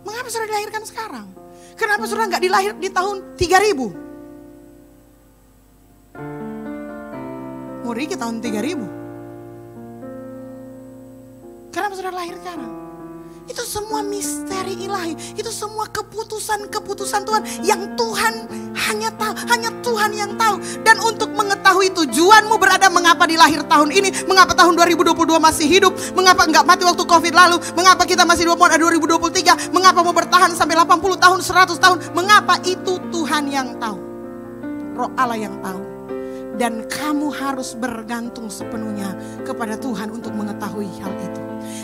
Mengapa saudara dilahirkan sekarang? Kenapa saudara nggak dilahir di tahun 3000? Muri ke tahun 3000. Kenapa saudara lahir sekarang? Itu semua misteri ilahi. Itu semua keputusan-keputusan Tuhan yang Tuhan hanya tahu. Hanya Tuhan yang tahu. Dan untuk mengetahui tujuanmu berada mengapa di lahir tahun ini. Mengapa tahun 2022 masih hidup. Mengapa enggak mati waktu COVID lalu. Mengapa kita masih 2023. Mengapa mau bertahan sampai 80 tahun, 100 tahun. Mengapa itu Tuhan yang tahu. Roh Allah yang tahu. Dan kamu harus bergantung sepenuhnya kepada Tuhan untuk mengetahui hal itu.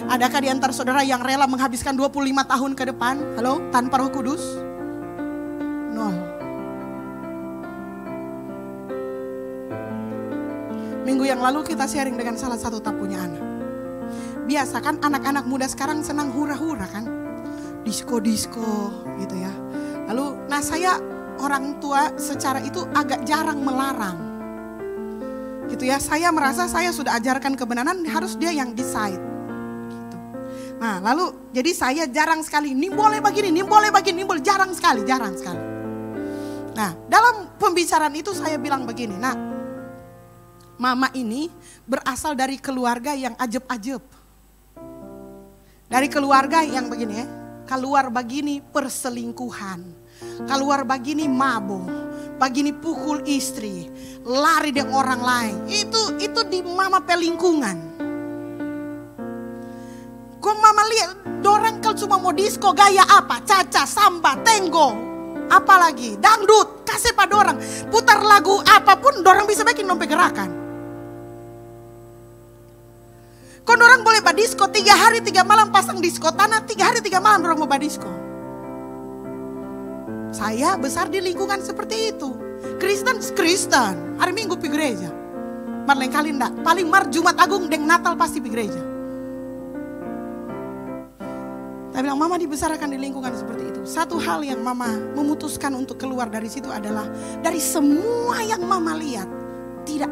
Adakah di antara saudara yang rela menghabiskan 25 tahun ke depan? Halo, tanpa Roh Kudus? Nol. Minggu yang lalu kita sharing dengan salah satu tak punya anak. Biasa kan anak-anak muda sekarang senang hura-hura kan? Disko-disko gitu ya. Lalu, saya orang tua secara itu agak jarang melarang. Gitu ya, saya merasa saya sudah ajarkan kebenaran, harus dia yang decide. Gitu. Nah, lalu jadi saya jarang sekali, ini boleh begini, ini boleh begini, ini boleh, jarang sekali. Nah, dalam pembicaraan itu saya bilang begini, nah, mama ini berasal dari keluarga yang ajeb-ajeb. Dari keluarga yang begini ya, keluar begini perselingkuhan, keluar begini mabuk, begini pukul istri, lari dengan orang lain. Itu di mama pelingkungan. Kok mama lihat dorang kalau cuma mau disco gaya apa? Caca, samba, tenggo, apalagi dangdut, kasih pada orang. Putar lagu apapun dorang bisa bikin dompet gerakan. Kok dorang boleh badisco 3 hari 3 malam pasang disko tanah, 3 hari 3 malam dorang mau badisco. Saya besar di lingkungan seperti itu. Kristen, hari Minggu pergi gereja. Mar lain kali enggak, paling mar Jumat Agung dan Natal pasti pergi gereja. Saya bilang mama dibesarkan di lingkungan seperti itu. Satu hal yang mama memutuskan untuk keluar dari situ adalah dari semua yang mama lihat, tidak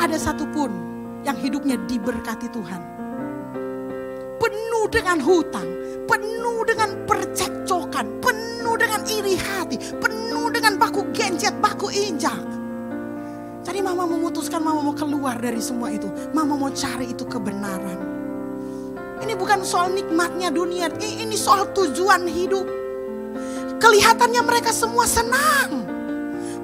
ada satupun yang hidupnya diberkati Tuhan. Penuh dengan hutang, penuh dengan percekcokan, penuh dengan iri hati, penuh dengan baku gencet, baku injak. Jadi mama memutuskan mama mau keluar dari semua itu. Mama mau cari itu kebenaran. Ini bukan soal nikmatnya dunia, ini soal tujuan hidup. Kelihatannya mereka semua senang.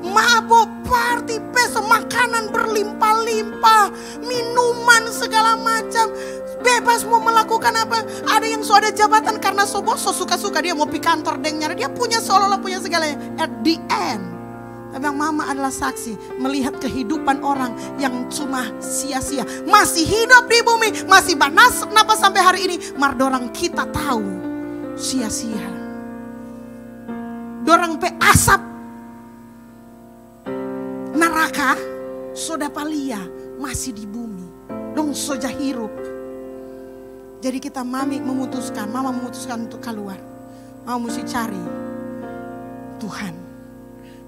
Mabok, party, pesta, makanan berlimpah-limpah, minuman segala macam. Bebas mau melakukan apa. Ada yang sudah jabatan karena so suka-suka dia mau pergi kantor dengnya. Dia punya seolah-olah punya segalanya. At the end, tapi mama adalah saksi melihat kehidupan orang yang cuma sia-sia. Masih hidup di bumi, masih banas kenapa sampai hari ini. Mardorang kita tahu sia-sia. Dorang pe asap neraka soda palia masih di bumi. Dong soja hirup. Jadi kita mama memutuskan untuk keluar. Mama mesti cari Tuhan.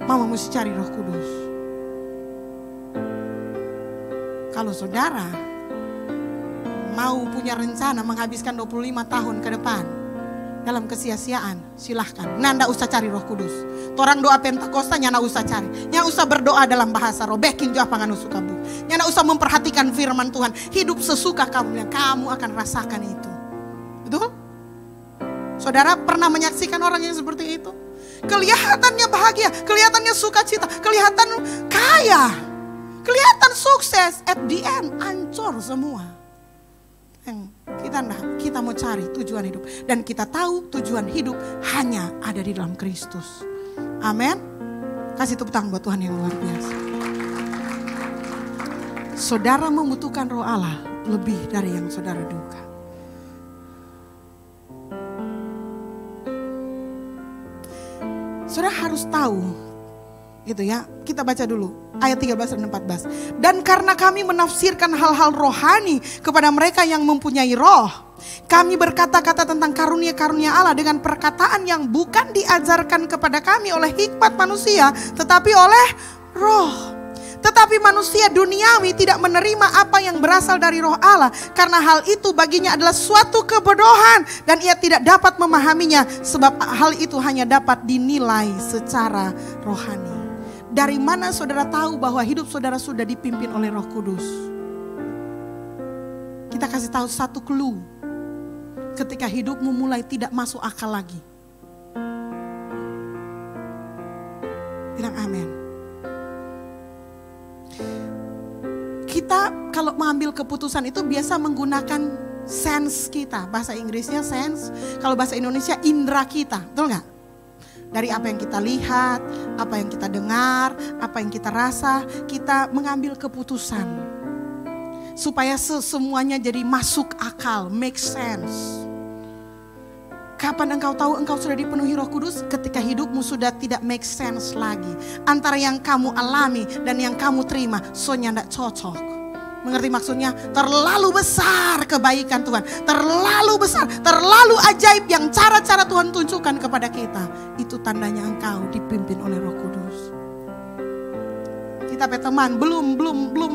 Mama mesti cari Roh Kudus. Kalau saudara mau punya rencana menghabiskan 25 tahun ke depan dalam kesia-siaan, silahkan. Nanda usah cari Roh Kudus. Torang doa Pentakosta nyana usah cari. Nyana usah berdoa dalam bahasa roh. Bekin jo apa nganu suka bu. Nyana usah memperhatikan firman Tuhan. Hidup sesuka kamu yang kamu akan rasakan itu. Betul? Saudara pernah menyaksikan orang yang seperti itu? Kelihatannya bahagia, kelihatannya sukacita, kelihatan kaya, kelihatan sukses. At the end hancur semua. Kita mau cari tujuan hidup. Dan kita tahu tujuan hidup hanya ada di dalam Kristus. Amin. Kasih tepuk tangan buat Tuhan yang luar biasa. Saudara membutuhkan Roh Allah lebih dari yang saudara duga. Saudara harus tahu, gitu ya. Kita baca dulu ayat 13 dan 14. Dan karena kami menafsirkan hal-hal rohani kepada mereka yang mempunyai roh, kami berkata-kata tentang karunia-karunia Allah dengan perkataan yang bukan diajarkan kepada kami oleh hikmat manusia, tetapi oleh roh. Tetapi manusia duniawi tidak menerima apa yang berasal dari Roh Allah, karena hal itu baginya adalah suatu kebodohan dan ia tidak dapat memahaminya, sebab hal itu hanya dapat dinilai secara rohani. Dari mana saudara tahu bahwa hidup saudara sudah dipimpin oleh Roh Kudus? Kita kasih tahu satu clue. ketika hidupmu mulai tidak masuk akal lagi. Bilang amin. Kita kalau mengambil keputusan itu biasa menggunakan sense kita. Bahasa Inggrisnya sense, kalau bahasa Indonesia indera kita, betul nggak? Dari apa yang kita lihat, apa yang kita dengar, apa yang kita rasa, kita mengambil keputusan. Supaya semuanya jadi masuk akal, make sense. Kapan engkau tahu engkau sudah dipenuhi Roh Kudus? Ketika hidupmu sudah tidak make sense lagi. Antara yang kamu alami dan yang kamu terima, soalnya tidak cocok. Mengerti maksudnya? Terlalu besar kebaikan Tuhan. Terlalu besar, terlalu ajaib yang cara-cara Tuhan tunjukkan kepada kita. Itu tandanya engkau dipimpin oleh Roh Kudus. Kita teman, belum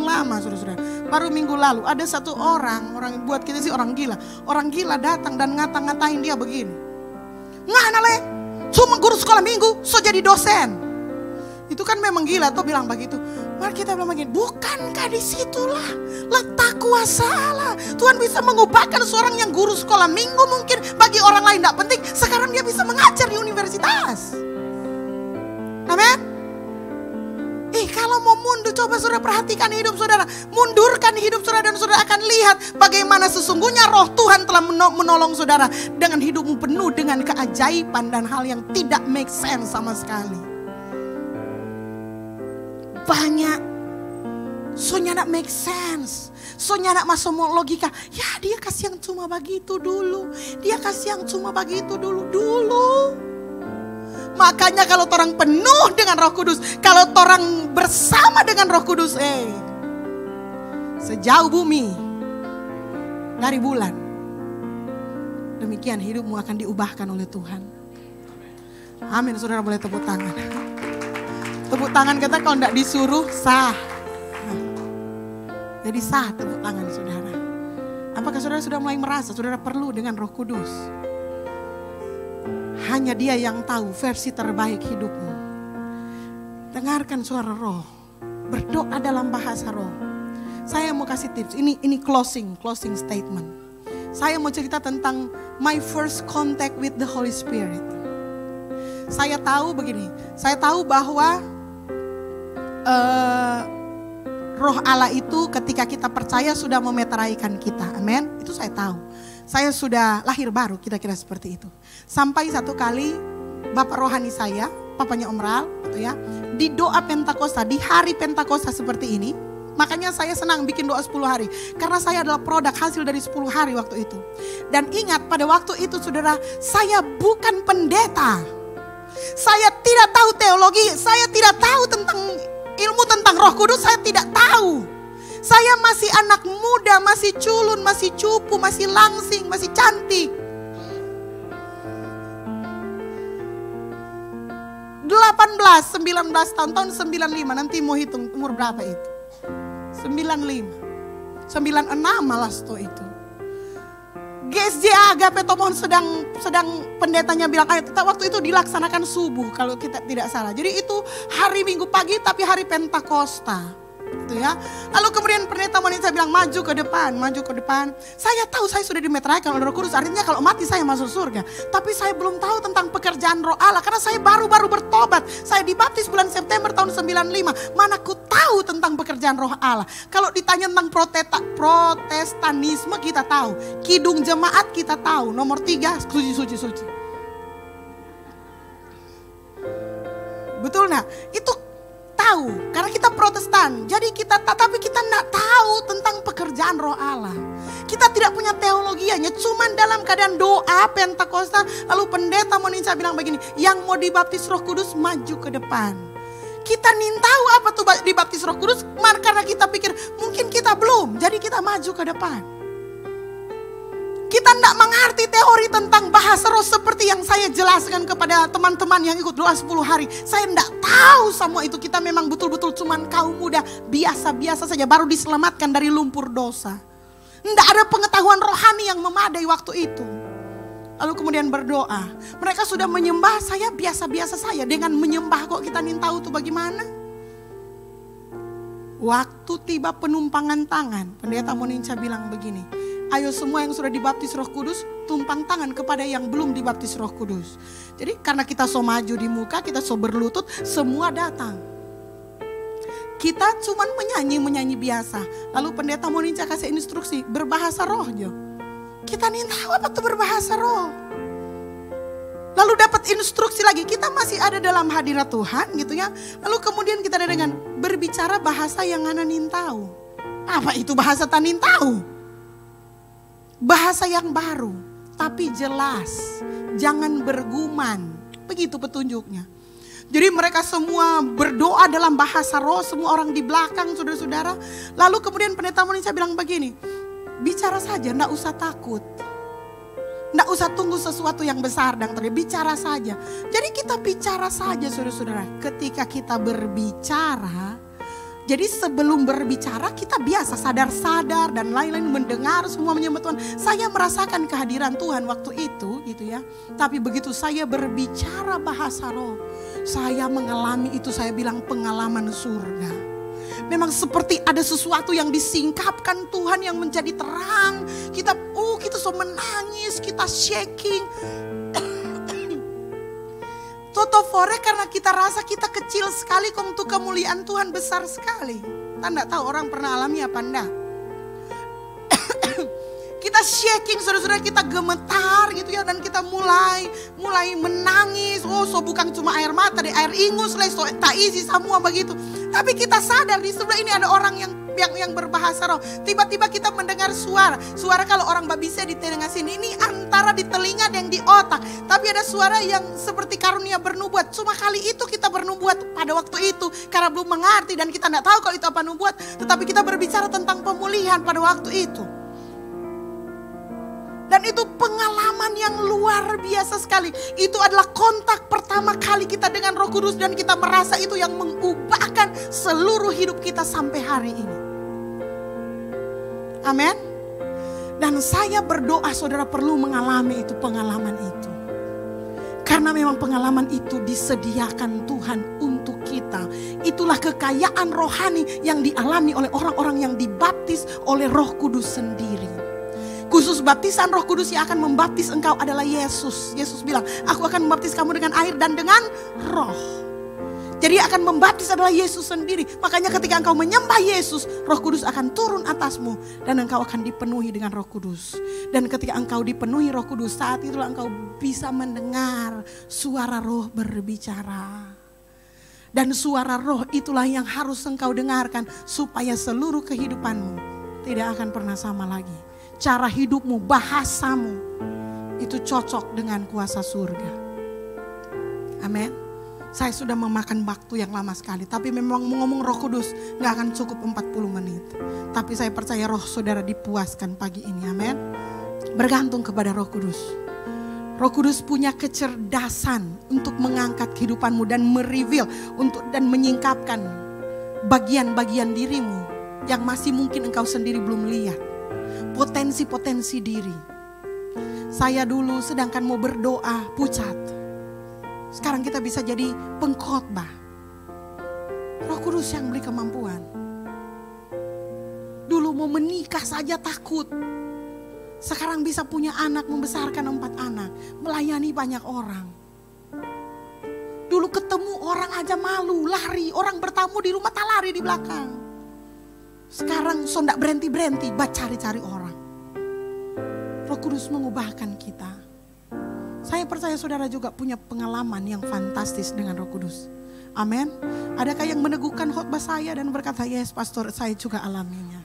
lama saudara-saudara. Baru minggu lalu ada satu orang buat kita sih orang gila. Orang gila datang dan ngata-ngatain dia begini. Ngana le, cuma guru sekolah minggu, so jadi dosen. Itu kan memang gila, atau bilang begitu. Mari kita bilang begini, bukankah disitulah letak kuasa Allah. Tuhan bisa mengubahkan seorang yang guru sekolah minggu mungkin bagi orang lain tidak penting. Sekarang dia bisa mengajar di universitas. Amin. Kalau mau mundur, coba saudara perhatikan hidup saudara. Mundurkan hidup saudara dan saudara akan lihat bagaimana sesungguhnya roh Tuhan telah menolong saudara. Dengan hidupmu penuh dengan keajaiban dan hal yang tidak make sense sama sekali. Banyak. Soalnya tidak make sense. Soalnya tidak masuk logika. Ya dia kasih yang cuma begitu dulu. Dia kasih yang cuma begitu dulu. Makanya kalau orang penuh dengan Roh Kudus, kalau orang bersama dengan Roh Kudus, sejauh bumi dari bulan, demikian hidupmu akan diubahkan oleh Tuhan. Amin, saudara boleh tepuk tangan. Tepuk tangan kita kalau tidak disuruh sah. Jadi sah tepuk tangan saudara. Apakah saudara sudah mulai merasa saudara perlu dengan Roh Kudus? Hanya dia yang tahu versi terbaik hidupmu. Dengarkan suara roh. Berdoa dalam bahasa roh. Saya mau kasih tips. Ini closing statement. Saya mau cerita tentang my first contact with the Holy Spirit. Saya tahu begini. Saya tahu bahwa Roh Allah itu ketika kita percaya sudah memeteraikan kita. Amin. Itu saya tahu. Saya sudah lahir baru, kira-kira seperti itu. Sampai satu kali bapak rohani saya, papanya Om Ral, gitu ya, di doa Pentakosta, di hari Pentakosta seperti ini. Makanya saya senang bikin doa 10 hari. Karena saya adalah produk hasil dari 10 hari waktu itu. Dan ingat pada waktu itu saudara, saya bukan pendeta. Saya tidak tahu teologi, saya tidak tahu tentang ilmu tentang Roh Kudus, saya tidak tahu. Saya masih anak muda, masih culun, masih cupu, masih langsing, masih cantik. 18, 19 tahun 95, nanti mau hitung umur berapa itu. 95, 96 malah itu. GSJ Agape Tomohon sedang pendetanya bilang, ayo waktu itu dilaksanakan subuh kalau kita tidak salah. Jadi itu hari Minggu pagi tapi hari Pentakosta. Gitu ya. Lalu kemudian pendeta wanita bilang maju ke depan. Saya tahu saya sudah dimeteraikan oleh Roh Kudus, artinya kalau mati saya masuk surga. Tapi saya belum tahu tentang pekerjaan Roh Allah karena saya baru-baru bertobat. Saya dibaptis bulan September tahun 95. Mana ku tahu tentang pekerjaan Roh Allah. Kalau ditanya tentang protestanisme kita tahu. Kidung jemaat kita tahu. Nomor 3 suci. Betul nah? Itu tahu karena kita Protestan. Jadi tapi kita tidak tahu tentang pekerjaan Roh Allah. Kita tidak punya teologianya, cuman dalam keadaan doa Pentakosta lalu pendeta Monica bilang begini, yang mau dibaptis Roh Kudus maju ke depan. Kita nih tahu apa tuh dibaptis Roh Kudus karena kita pikir mungkin kita belum, jadi kita maju ke depan. Kita tidak mengerti teori tentang bahasa roh seperti yang saya jelaskan kepada teman-teman yang ikut doa 10 hari. Saya tidak tahu semua itu. Kita memang betul-betul cuman kaum muda biasa-biasa saja baru diselamatkan dari lumpur dosa. Tidak ada pengetahuan rohani yang memadai waktu itu. Lalu kemudian berdoa. Mereka sudah menyembah, saya biasa-biasa saja. Dengan menyembah kok kita nih tahu itu bagaimana. Waktu tiba penumpangan tangan, pendeta Monica bilang begini, Ayo semua yang sudah dibaptis Roh Kudus, tumpang tangan kepada yang belum dibaptis Roh Kudus. Jadi karena kita so maju di muka, kita so berlutut, semua datang. Kita cuman menyanyi biasa. Lalu pendeta Monica kasih instruksi, berbahasa roh Jo. Kita nih tahu apa tuh berbahasa roh. Lalu dapat instruksi lagi, kita masih ada dalam hadirat Tuhan gitu ya. Lalu kemudian kita ada dengan berbicara bahasa yang ana nin tahu. Apa itu bahasa tanin tahu? Bahasa yang baru, tapi jelas. Jangan bergumam. Begitu petunjuknya. Jadi mereka semua berdoa dalam bahasa roh, semua orang di belakang saudara-saudara. Lalu kemudian pendeta Monica bilang begini, bicara saja, enggak usah takut. Enggak usah tunggu sesuatu yang besar dan terjadi, bicara saja. Jadi kita bicara saja saudara-saudara. Ketika kita berbicara, jadi sebelum berbicara kita biasa sadar-sadar dan lain-lain mendengar semua menyembah Tuhan. Saya merasakan kehadiran Tuhan waktu itu gitu ya. Tapi begitu saya berbicara bahasa roh, saya mengalami itu, saya bilang pengalaman surga. Memang seperti ada sesuatu yang disingkapkan Tuhan yang menjadi terang. Kita so menangis, kita shaking. Toto fore karena kita rasa kita kecil sekali kok untuk kemuliaan Tuhan besar sekali. Kita enggak tahu orang pernah alami apa enggak. Kita shaking saudara-saudara, kita gemetar gitu ya. Dan kita mulai menangis. Oh so bukan cuma air mata deh, air ingus lah, so tak isi semua begitu. Tapi kita sadar di sebelah ini ada orang yang berbahasa roh. Tiba-tiba kita mendengar suara. Suara kalau orang babisa di telinga sini, ini antara di telinga dan di otak. Tapi ada suara yang seperti karunia bernubuat. Cuma kali itu kita bernubuat pada waktu itu. Karena belum mengerti dan kita tidak tahu kalau itu apa nubuat. Tetapi kita berbicara tentang pemulihan pada waktu itu. Dan itu pengalaman yang luar biasa sekali. Itu adalah kontak pertama kali kita dengan Roh Kudus. Dan kita merasa itu yang mengubahkan seluruh hidup kita sampai hari ini. Amin. Dan saya berdoa saudara perlu mengalami itu, pengalaman itu. Karena memang pengalaman itu disediakan Tuhan untuk kita. Itulah kekayaan rohani yang dialami oleh orang-orang yang dibaptis oleh Roh Kudus sendiri. Khusus baptisan Roh Kudus yang akan membaptis engkau adalah Yesus. Yesus bilang, aku akan membaptis kamu dengan air dan dengan roh. Jadi akan membaptis adalah Yesus sendiri. Makanya ketika engkau menyembah Yesus, Roh Kudus akan turun atasmu. Dan engkau akan dipenuhi dengan Roh Kudus. Dan ketika engkau dipenuhi Roh Kudus, saat itulah engkau bisa mendengar suara roh berbicara. Dan suara roh itulah yang harus engkau dengarkan. Supaya seluruh kehidupanmu tidak akan pernah sama lagi. Cara hidupmu, bahasamu itu cocok dengan kuasa surga. Amin. Saya sudah memakan waktu yang lama sekali. Tapi memang ngomong Roh Kudus gak akan cukup 40 menit. Tapi saya percaya roh saudara dipuaskan pagi ini. Amin. Bergantung kepada Roh Kudus. Roh Kudus punya kecerdasan untuk mengangkat kehidupanmu dan mereveal dan menyingkapkan bagian-bagian dirimu yang masih mungkin engkau sendiri belum lihat. Potensi-potensi diri. Saya dulu sedangkan mau berdoa pucat. Sekarang kita bisa jadi pengkhotbah. Roh Kudus yang beri kemampuan. Dulu mau menikah saja takut. Sekarang bisa punya anak, membesarkan 4 anak. Melayani banyak orang. Dulu ketemu orang aja malu, lari. Orang bertamu di rumah tak lari di belakang. Sekarang so ndak berhenti-berhenti, cari-cari orang. Roh Kudus mengubahkan kita. Saya percaya saudara juga punya pengalaman yang fantastis dengan Roh Kudus. Amin. Adakah yang meneguhkan khotbah saya dan berkata, yes pastor, saya juga alaminya.